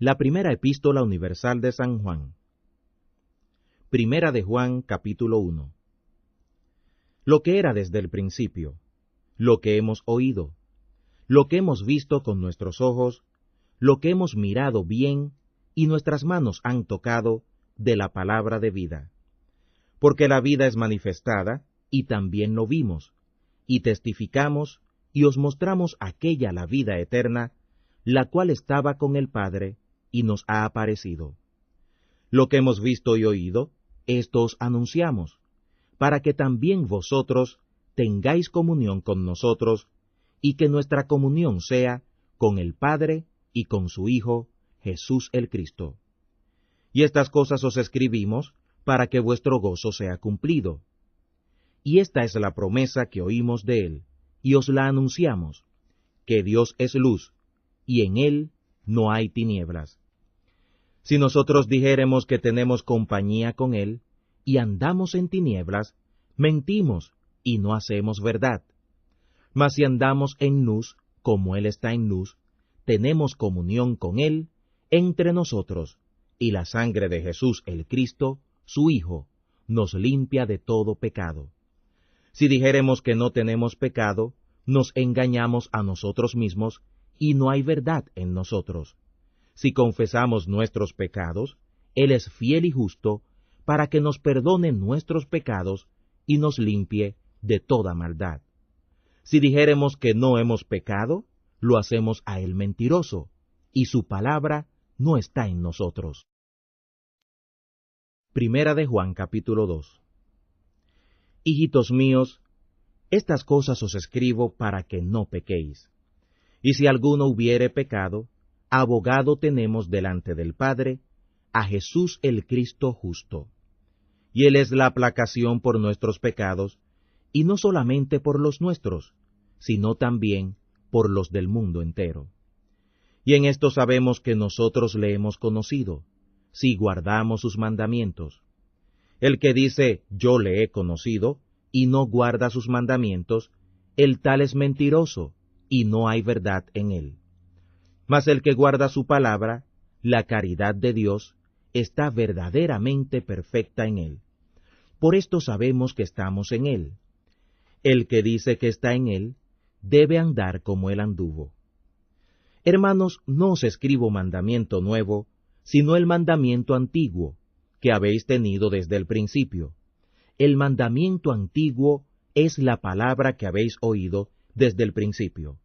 La primera epístola universal de San Juan. Primera de Juan, capítulo 1. Lo que era desde el principio, lo que hemos oído, lo que hemos visto con nuestros ojos, lo que hemos mirado bien y nuestras manos han tocado de la palabra de vida. Porque la vida es manifestada, y también lo vimos, y testificamos, y os mostramos aquella la vida eterna, la cual estaba con el Padre, y nos ha aparecido. Lo que hemos visto y oído, esto os anunciamos, para que también vosotros tengáis comunión con nosotros, y que nuestra comunión sea con el Padre y con su Hijo, Jesús el Cristo. Y estas cosas os escribimos, para que vuestro gozo sea cumplido. Y esta es la promesa que oímos de Él, y os la anunciamos, que Dios es luz, y en Él no hay tinieblas. Si nosotros dijéremos que tenemos compañía con Él, y andamos en tinieblas, mentimos, y no hacemos verdad. Mas si andamos en luz, como Él está en luz, tenemos comunión con Él entre nosotros, y la sangre de Jesús el Cristo, su Hijo, nos limpia de todo pecado. Si dijéremos que no tenemos pecado, nos engañamos a nosotros mismos, y no hay verdad en nosotros. Si confesamos nuestros pecados, Él es fiel y justo, para que nos perdone nuestros pecados, y nos limpie de toda maldad. Si dijéremos que no hemos pecado, lo hacemos a Él mentiroso, y su palabra no está en nosotros. Primera de Juan, capítulo 2. Hijitos míos, estas cosas os escribo para que no pequéis. Y si alguno hubiere pecado, abogado tenemos delante del Padre, a Jesús el Cristo justo. Y Él es la aplacación por nuestros pecados, y no solamente por los nuestros, sino también por los del mundo entero. Y en esto sabemos que nosotros le hemos conocido, si guardamos sus mandamientos. El que dice, yo le he conocido, y no guarda sus mandamientos, el tal es mentiroso, y no hay verdad en él. Mas el que guarda su palabra, la caridad de Dios, está verdaderamente perfecta en él. Por esto sabemos que estamos en él. El que dice que está en él, debe andar como él anduvo. Hermanos, no os escribo mandamiento nuevo, sino el mandamiento antiguo, que habéis tenido desde el principio. El mandamiento antiguo es la palabra que habéis oído desde el principio.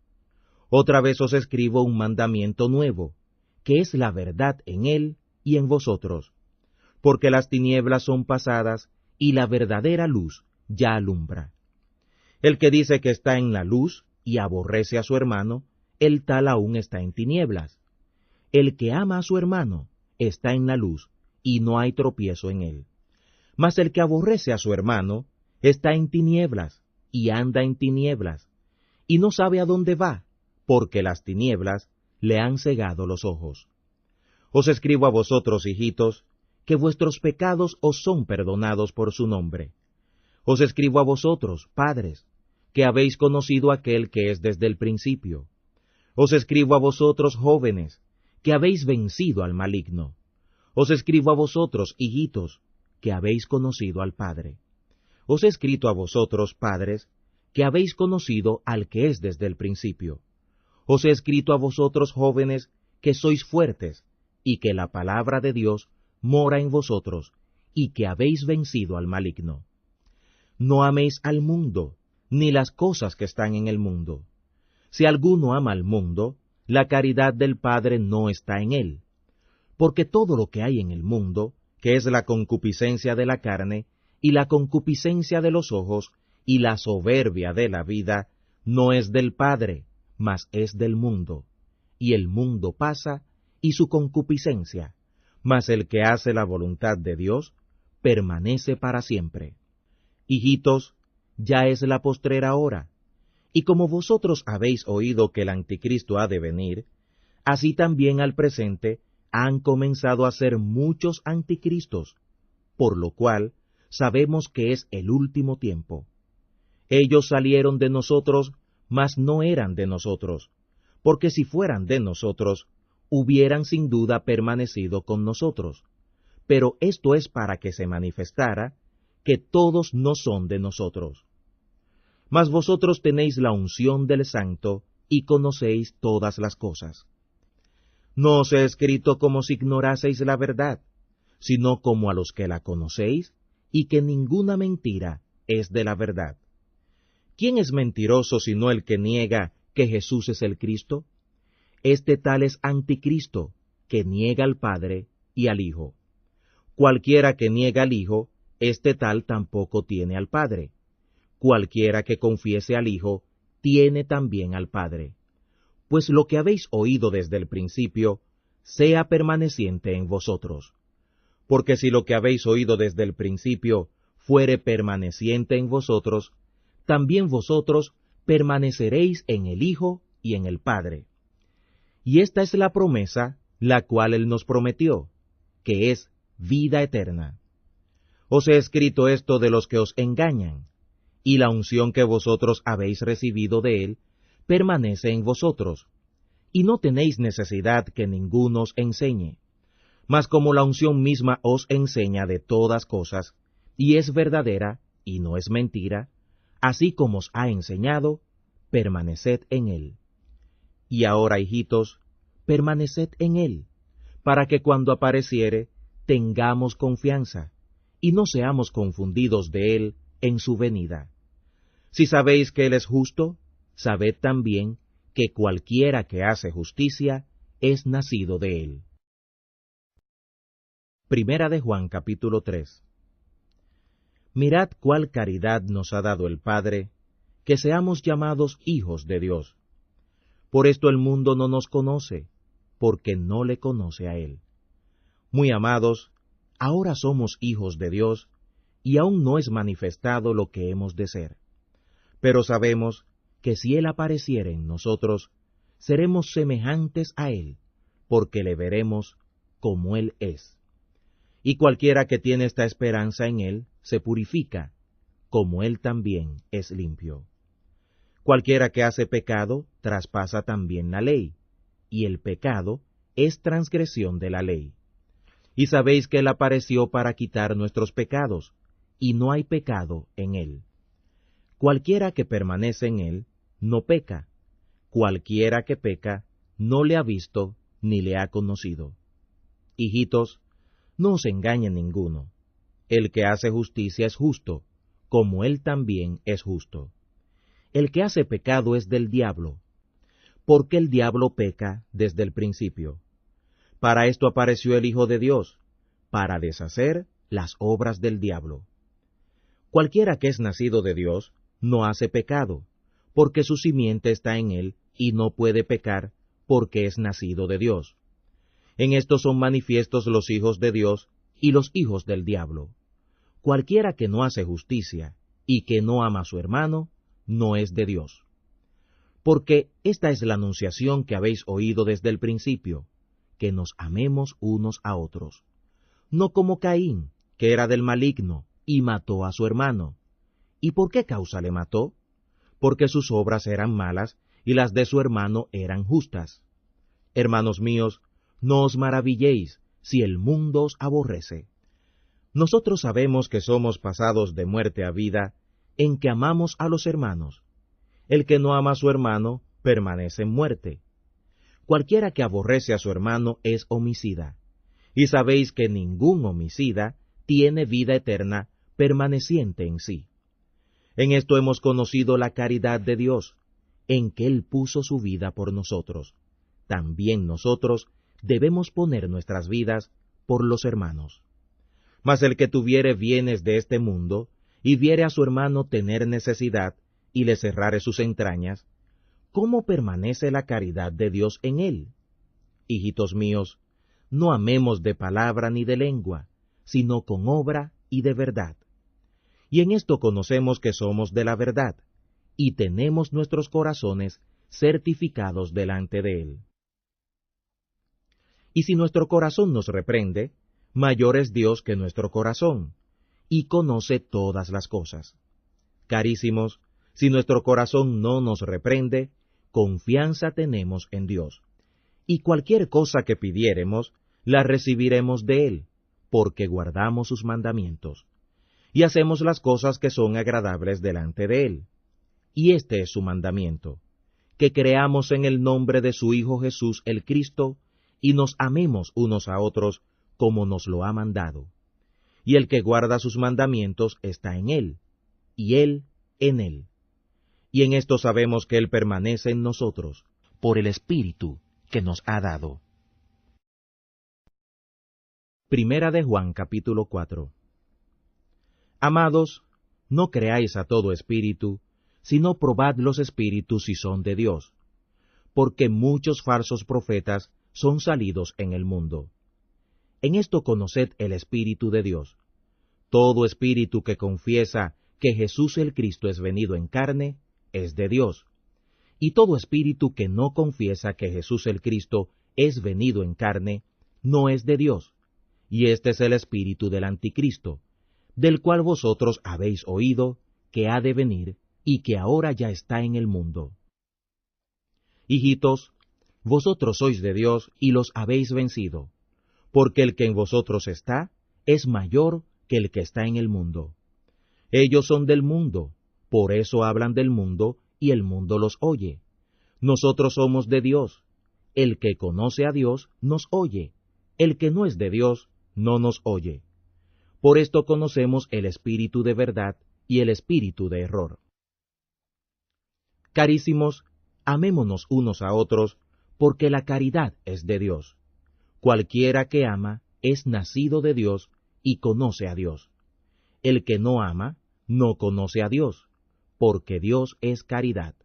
Otra vez os escribo un mandamiento nuevo, que es la verdad en él y en vosotros, porque las tinieblas son pasadas y la verdadera luz ya alumbra. El que dice que está en la luz y aborrece a su hermano, el tal aún está en tinieblas. El que ama a su hermano está en la luz, y no hay tropiezo en él. Mas el que aborrece a su hermano está en tinieblas, y anda en tinieblas, y no sabe a dónde va, porque las tinieblas le han cegado los ojos. Os escribo a vosotros, hijitos, que vuestros pecados os son perdonados por su nombre. Os escribo a vosotros, padres, que habéis conocido a aquel que es desde el principio. Os escribo a vosotros, jóvenes, que habéis vencido al maligno. Os escribo a vosotros, hijitos, que habéis conocido al Padre. Os he escrito a vosotros, padres, que habéis conocido al que es desde el principio. Os he escrito a vosotros, jóvenes, que sois fuertes, y que la palabra de Dios mora en vosotros, y que habéis vencido al maligno. No améis al mundo, ni las cosas que están en el mundo. Si alguno ama al mundo, la caridad del Padre no está en él. Porque todo lo que hay en el mundo, que es la concupiscencia de la carne, y la concupiscencia de los ojos, y la soberbia de la vida, no es del Padre, mas es del mundo. Y el mundo pasa, y su concupiscencia, mas el que hace la voluntad de Dios, permanece para siempre. Hijitos, ya es la postrera hora. Y como vosotros habéis oído que el anticristo ha de venir, así también al presente han comenzado a ser muchos anticristos, por lo cual sabemos que es el último tiempo. Ellos salieron de nosotros, mas no eran de nosotros, porque si fueran de nosotros, hubieran sin duda permanecido con nosotros, pero esto es para que se manifestara que todos no son de nosotros. Mas vosotros tenéis la unción del Santo y conocéis todas las cosas. No os he escrito como si ignoraseis la verdad, sino como a los que la conocéis, y que ninguna mentira es de la verdad. ¿Quién es mentiroso sino el que niega que Jesús es el Cristo? Este tal es anticristo, que niega al Padre y al Hijo. Cualquiera que niega al Hijo, este tal tampoco tiene al Padre. Cualquiera que confiese al Hijo, tiene también al Padre. Pues lo que habéis oído desde el principio, sea permaneciente en vosotros. Porque si lo que habéis oído desde el principio fuere permaneciente en vosotros, también vosotros permaneceréis en el Hijo y en el Padre. Y esta es la promesa, la cual Él nos prometió, que es vida eterna. Os he escrito esto de los que os engañan, y la unción que vosotros habéis recibido de Él permanece en vosotros, y no tenéis necesidad que ninguno os enseñe. Mas como la unción misma os enseña de todas cosas, y es verdadera, y no es mentira, así como os ha enseñado, permaneced en Él. Y ahora, hijitos, permaneced en Él, para que cuando apareciere, tengamos confianza, y no seamos confundidos de Él en su venida. Si sabéis que Él es justo, sabed también que cualquiera que hace justicia es nacido de Él. Primera de Juan capítulo 3. Mirad cuál caridad nos ha dado el Padre, que seamos llamados hijos de Dios. Por esto el mundo no nos conoce, porque no le conoce a Él. Muy amados, ahora somos hijos de Dios, y aún no es manifestado lo que hemos de ser. Pero sabemos que si Él apareciere en nosotros, seremos semejantes a Él, porque le veremos como Él es. Y cualquiera que tiene esta esperanza en Él, se purifica, como Él también es limpio. Cualquiera que hace pecado, traspasa también la ley, y el pecado es transgresión de la ley. Y sabéis que Él apareció para quitar nuestros pecados, y no hay pecado en Él. Cualquiera que permanece en Él, no peca. Cualquiera que peca, no le ha visto ni le ha conocido. Hijitos, no os engañe ninguno. El que hace justicia es justo, como Él también es justo. El que hace pecado es del diablo, porque el diablo peca desde el principio. Para esto apareció el Hijo de Dios, para deshacer las obras del diablo. Cualquiera que es nacido de Dios no hace pecado, porque su simiente está en él y no puede pecar, porque es nacido de Dios. En esto son manifiestos los hijos de Dios y los hijos del diablo. Cualquiera que no hace justicia y que no ama a su hermano, no es de Dios. Porque esta es la anunciación que habéis oído desde el principio, que nos amemos unos a otros. No como Caín, que era del maligno, y mató a su hermano. ¿Y por qué causa le mató? Porque sus obras eran malas, y las de su hermano eran justas. Hermanos míos, no os maravilléis si el mundo os aborrece. Nosotros sabemos que somos pasados de muerte a vida, en que amamos a los hermanos. El que no ama a su hermano, permanece en muerte. Cualquiera que aborrece a su hermano es homicida, y sabéis que ningún homicida tiene vida eterna permaneciente en sí. En esto hemos conocido la caridad de Dios, en que Él puso su vida por nosotros. También nosotros debemos poner nuestras vidas por los hermanos. Mas el que tuviere bienes de este mundo, y viere a su hermano tener necesidad, y le cerrare sus entrañas, ¿cómo permanece la caridad de Dios en él? Hijitos míos, no amemos de palabra ni de lengua, sino con obra y de verdad. Y en esto conocemos que somos de la verdad, y tenemos nuestros corazones certificados delante de Él. Y si nuestro corazón nos reprende, mayor es Dios que nuestro corazón, y conoce todas las cosas. Carísimos, si nuestro corazón no nos reprende, confianza tenemos en Dios, y cualquier cosa que pidiéremos, la recibiremos de Él, porque guardamos sus mandamientos, y hacemos las cosas que son agradables delante de Él. Y este es su mandamiento, que creamos en el nombre de su Hijo Jesús el Cristo, y nos amemos unos a otros como nos lo ha mandado. Y el que guarda sus mandamientos está en Él, y Él en Él. Y en esto sabemos que Él permanece en nosotros, por el Espíritu que nos ha dado. Primera de Juan capítulo 4. Amados, no creáis a todo espíritu, sino probad los espíritus si son de Dios, porque muchos falsos profetas son salidos en el mundo. En esto conoced el Espíritu de Dios. Todo espíritu que confiesa que Jesús el Cristo es venido en carne, es de Dios. Y todo espíritu que no confiesa que Jesús el Cristo es venido en carne, no es de Dios. Y este es el espíritu del anticristo, del cual vosotros habéis oído, que ha de venir, y que ahora ya está en el mundo. Hijitos, vosotros sois de Dios y los habéis vencido, porque el que en vosotros está es mayor que el que está en el mundo. Ellos son del mundo, por eso hablan del mundo, y el mundo los oye. Nosotros somos de Dios. El que conoce a Dios nos oye. El que no es de Dios no nos oye. Por esto conocemos el espíritu de verdad y el espíritu de error. Carísimos, amémonos unos a otros, porque la caridad es de Dios. Cualquiera que ama es nacido de Dios y conoce a Dios. El que no ama no conoce a Dios, porque Dios es caridad.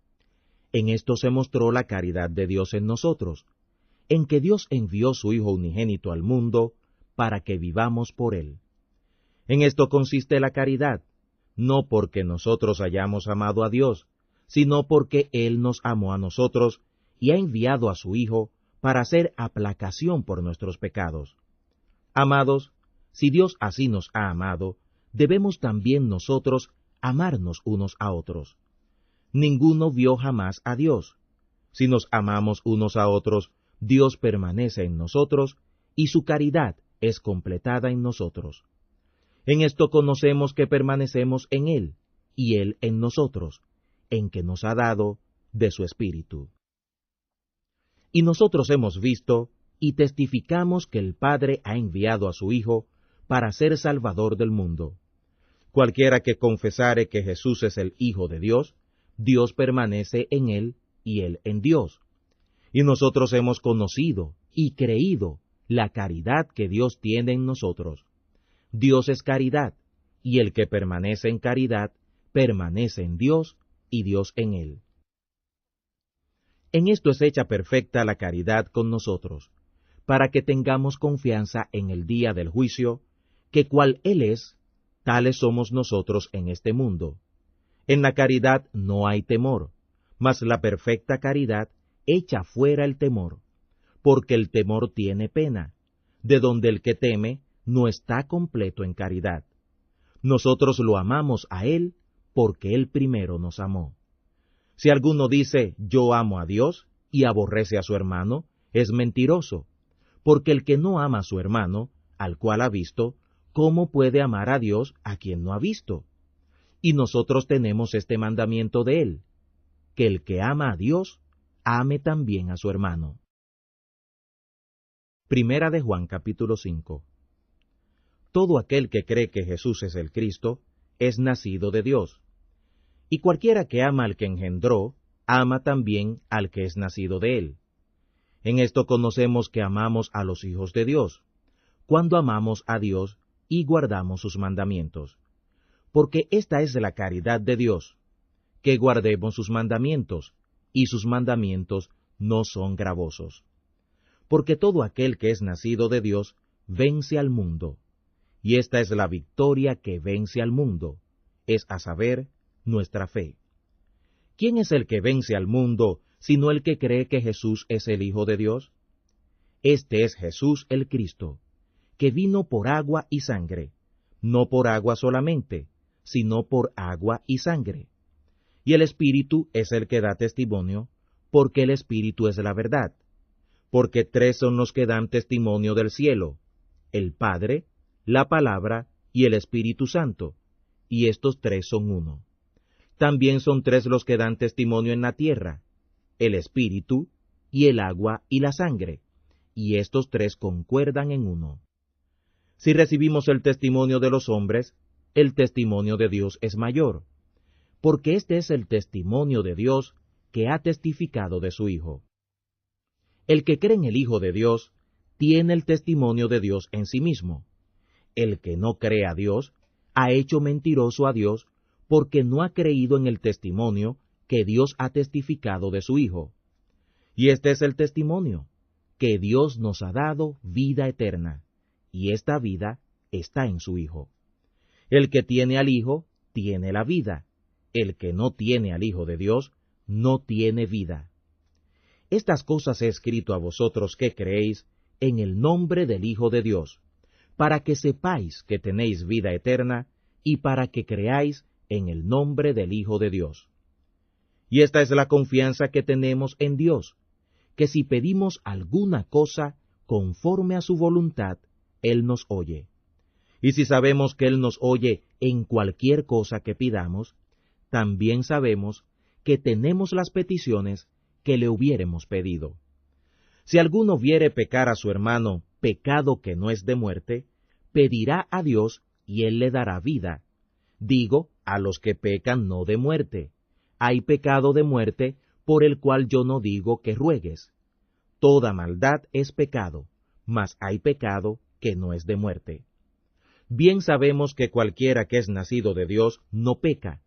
En esto se mostró la caridad de Dios en nosotros, en que Dios envió su Hijo unigénito al mundo para que vivamos por Él. En esto consiste la caridad, no porque nosotros hayamos amado a Dios, sino porque Él nos amó a nosotros y ha enviado a su Hijo para hacer aplacación por nuestros pecados. Amados, si Dios así nos ha amado, debemos también nosotros amarnos unos a otros. Ninguno vio jamás a Dios. Si nos amamos unos a otros, Dios permanece en nosotros, y su caridad es completada en nosotros. En esto conocemos que permanecemos en Él, y Él en nosotros, en que nos ha dado de su Espíritu. Y nosotros hemos visto y testificamos que el Padre ha enviado a su Hijo para ser Salvador del mundo. Cualquiera que confesare que Jesús es el Hijo de Dios, Dios permanece en Él y Él en Dios. Y nosotros hemos conocido y creído la caridad que Dios tiene en nosotros. Dios es caridad, y el que permanece en caridad, permanece en Dios y Dios en él. En esto es hecha perfecta la caridad con nosotros, para que tengamos confianza en el día del juicio, que cual Él es, tales somos nosotros en este mundo. En la caridad no hay temor, mas la perfecta caridad echa fuera el temor, porque el temor tiene pena, de donde el que teme no está completo en caridad. Nosotros lo amamos a Él, porque Él primero nos amó. Si alguno dice, yo amo a Dios, y aborrece a su hermano, es mentiroso, porque el que no ama a su hermano, al cual ha visto, ¿cómo puede amar a Dios a quien no ha visto? Y nosotros tenemos este mandamiento de Él, que el que ama a Dios, ame también a su hermano. Primera de Juan capítulo 5. Todo aquel que cree que Jesús es el Cristo, es nacido de Dios. Y cualquiera que ama al que engendró, ama también al que es nacido de él. En esto conocemos que amamos a los hijos de Dios, cuando amamos a Dios y guardamos sus mandamientos. Porque esta es la caridad de Dios, que guardemos sus mandamientos, y sus mandamientos no son gravosos. Porque todo aquel que es nacido de Dios vence al mundo, y esta es la victoria que vence al mundo, es a saber, nuestra fe. ¿Quién es el que vence al mundo, sino el que cree que Jesús es el Hijo de Dios? Este es Jesús el Cristo, que vino por agua y sangre, no por agua solamente, sino por agua y sangre. Y el Espíritu es el que da testimonio, porque el Espíritu es la verdad. porque tres son los que dan testimonio del cielo: el Padre, la Palabra y el Espíritu Santo, y estos tres son uno. También son tres los que dan testimonio en la tierra: el Espíritu, y el agua y la sangre, y estos tres concuerdan en uno. Si recibimos el testimonio de los hombres, el testimonio de Dios es mayor, porque este es el testimonio de Dios que ha testificado de su Hijo. El que cree en el Hijo de Dios tiene el testimonio de Dios en sí mismo. El que no cree a Dios ha hecho mentiroso a Dios, porque no ha creído en el testimonio que Dios ha testificado de su Hijo. Y este es el testimonio, que Dios nos ha dado vida eterna, y esta vida está en su Hijo. El que tiene al Hijo tiene la vida. El que no tiene al Hijo de Dios no tiene vida. Estas cosas he escrito a vosotros que creéis en el nombre del Hijo de Dios, para que sepáis que tenéis vida eterna, y para que creáis en el nombre del Hijo de Dios. Y esta es la confianza que tenemos en Dios, que si pedimos alguna cosa conforme a su voluntad, Él nos oye. Y si sabemos que Él nos oye en cualquier cosa que pidamos, también sabemos que tenemos las peticiones que le hubiéremos pedido. Si alguno viere pecar a su hermano pecado que no es de muerte, pedirá a Dios y Él le dará vida. Digo, a los que pecan no de muerte. Hay pecado de muerte por el cual yo no digo que ruegues. Toda maldad es pecado, mas hay pecado que no es de muerte. Bien sabemos que cualquiera que es nacido de Dios no peca,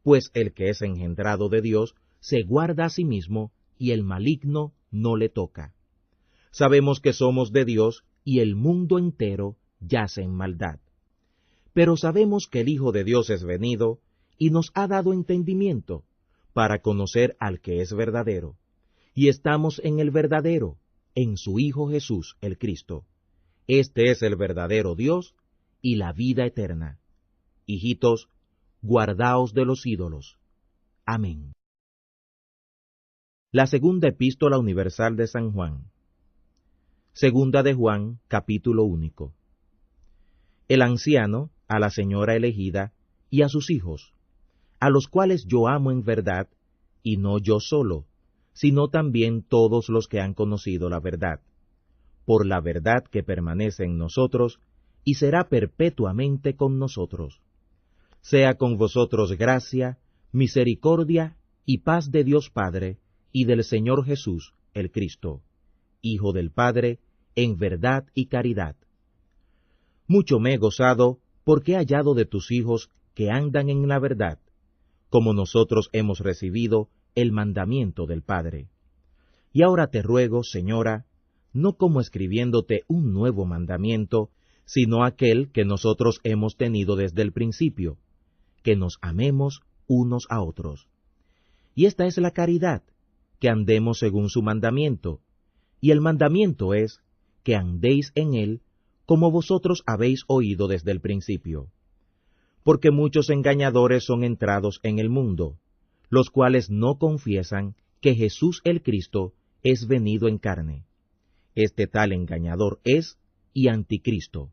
pues el que es engendrado de Dios se guarda a sí mismo, y el maligno no le toca. Sabemos que somos de Dios, y el mundo entero yace en maldad. Pero sabemos que el Hijo de Dios es venido, y nos ha dado entendimiento, para conocer al que es verdadero. Y estamos en el verdadero, en su Hijo Jesús el Cristo. Este es el verdadero Dios y la vida eterna. Hijitos, guardaos de los ídolos. Amén. La segunda epístola universal de San Juan. Segunda de Juan, capítulo único. El anciano, a la señora elegida, y a sus hijos, a los cuales yo amo en verdad, y no yo solo, sino también todos los que han conocido la verdad, por la verdad que permanece en nosotros, y será perpetuamente con nosotros. Sea con vosotros gracia, misericordia y paz de Dios Padre, y del Señor Jesús, el Cristo, Hijo del Padre, en verdad y caridad. Mucho me he gozado, porque he hallado de tus hijos que andan en la verdad, como nosotros hemos recibido el mandamiento del Padre. Y ahora te ruego, Señora, no como escribiéndote un nuevo mandamiento, sino aquel que nosotros hemos tenido desde el principio, que nos amemos unos a otros. Y esta es la caridad, que andemos según su mandamiento, y el mandamiento es que andéis en él como vosotros habéis oído desde el principio. Porque muchos engañadores son entrados en el mundo, los cuales no confiesan que Jesús el Cristo es venido en carne. Este tal engañador es y anticristo.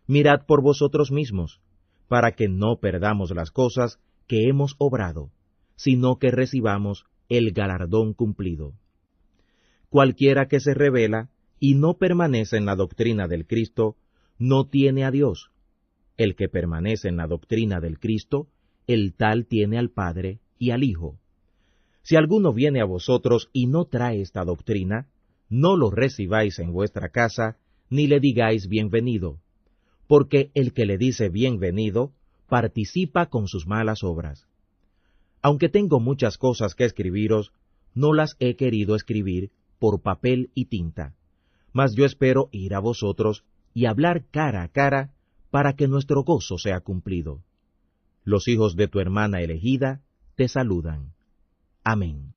Mirad por vosotros mismos, para que no perdamos las cosas que hemos obrado, sino que recibamos el galardón cumplido. Cualquiera que se rebela y no permanece en la doctrina del Cristo, no tiene a Dios. El que permanece en la doctrina del Cristo, el tal tiene al Padre y al Hijo. Si alguno viene a vosotros y no trae esta doctrina, no lo recibáis en vuestra casa, ni le digáis bienvenido, porque el que le dice bienvenido, participa con sus malas obras. Aunque tengo muchas cosas que escribiros, no las he querido escribir por papel y tinta, mas yo espero ir a vosotros y hablar cara a cara, para que nuestro gozo sea cumplido. Los hijos de tu hermana elegida te saludan. Amén.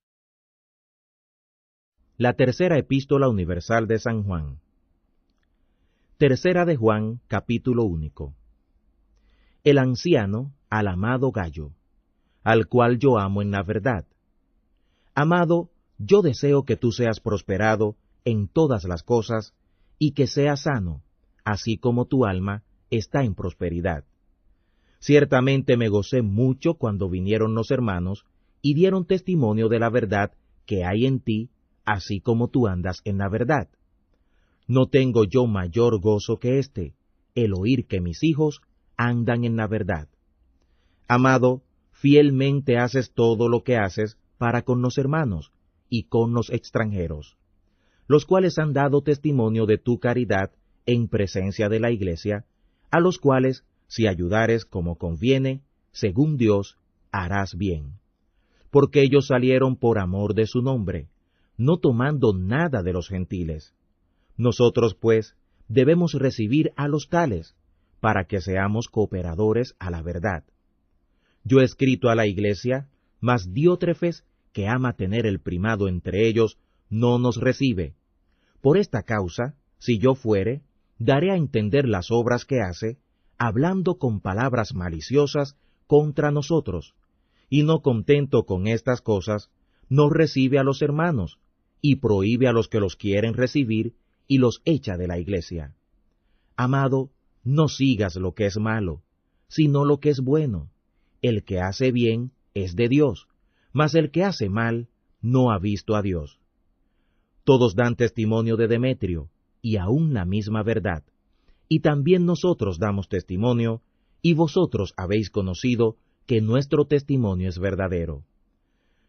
La tercera epístola universal de San Juan. Tercera de Juan, capítulo único. El anciano al amado Gallo, al cual yo amo en la verdad. Amado, yo deseo que tú seas prosperado en todas las cosas, y que seas sano, así como tu alma está en prosperidad. Ciertamente me gocé mucho cuando vinieron los hermanos y dieron testimonio de la verdad que hay en ti, así como tú andas en la verdad. No tengo yo mayor gozo que este, el oír que mis hijos andan en la verdad. Amado, fielmente haces todo lo que haces para con los hermanos y con los extranjeros, los cuales han dado testimonio de tu caridad en presencia de la Iglesia, a los cuales, si ayudares como conviene, según Dios, harás bien. Porque ellos salieron por amor de su nombre, no tomando nada de los gentiles. Nosotros, pues, debemos recibir a los tales, para que seamos cooperadores a la verdad. Yo he escrito a la Iglesia, mas Diótrefes, que ama tener el primado entre ellos, no nos recibe. Por esta causa, si yo fuere, daré a entender las obras que hace, hablando con palabras maliciosas contra nosotros, y no contento con estas cosas, no recibe a los hermanos, y prohíbe a los que los quieren recibir, y los echa de la Iglesia. Amado, no sigas lo que es malo, sino lo que es bueno. El que hace bien es de Dios, mas el que hace mal no ha visto a Dios. Todos dan testimonio de Demetrio, y aun la misma verdad. Y también nosotros damos testimonio, y vosotros habéis conocido que nuestro testimonio es verdadero.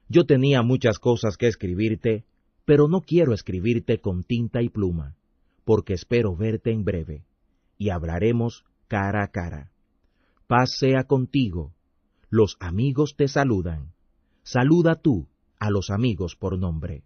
Yo tenía muchas cosas que escribirte, pero no quiero escribirte con tinta y pluma, porque espero verte en breve, y hablaremos cara a cara. Paz sea contigo. Los amigos te saludan. Saluda tú a los amigos por nombre.